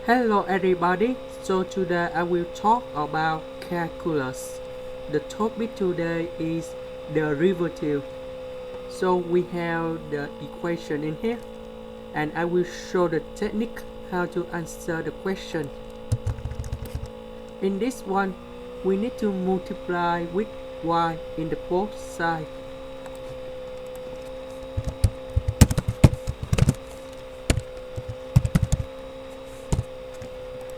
Hello everybody, so today I will talk about calculus. The topic today is derivative. So we have the equation in here and I will show the technique how to answer the question. In this one, we need to multiply with y in the both sides.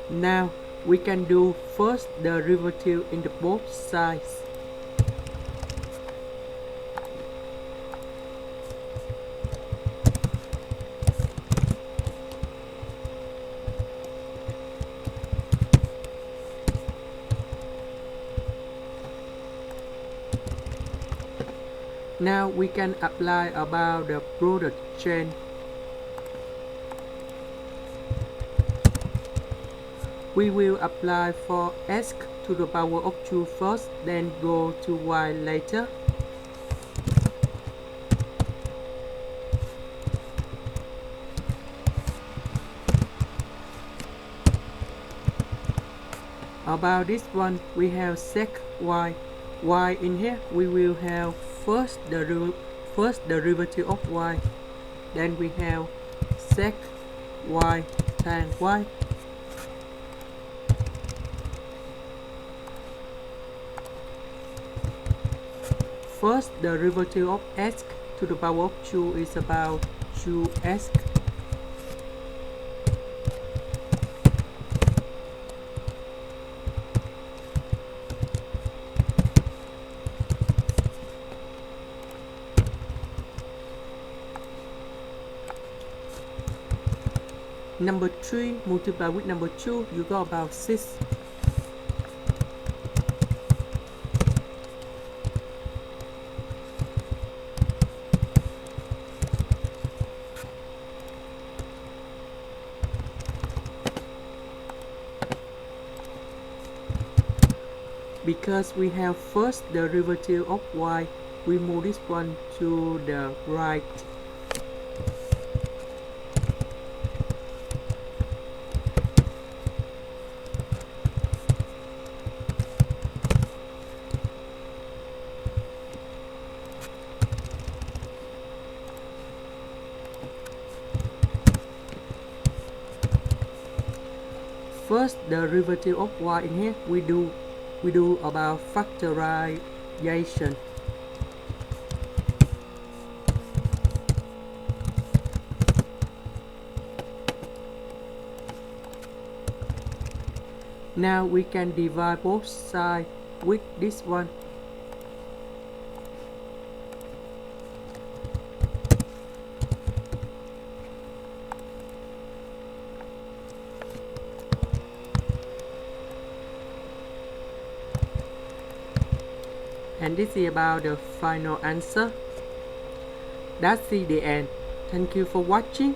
Now we can do first derivative in the both sides. Now we can apply about the product chain. We will apply for x to the power of 2 first, then go to y later. About this one, we have sec y. Y in here, we will have first derivative of y. Then we have sec y tan y. First derivative of x to the power of 2 is about 2x. Number 3 multiply with number 2, you got about 6. Because we have first derivative of y, we move this one to the right. First derivative of y in here, we do about factorization. Now we can divide both sides with this one. And this is about the final answer. That's the end. Thank you for watching.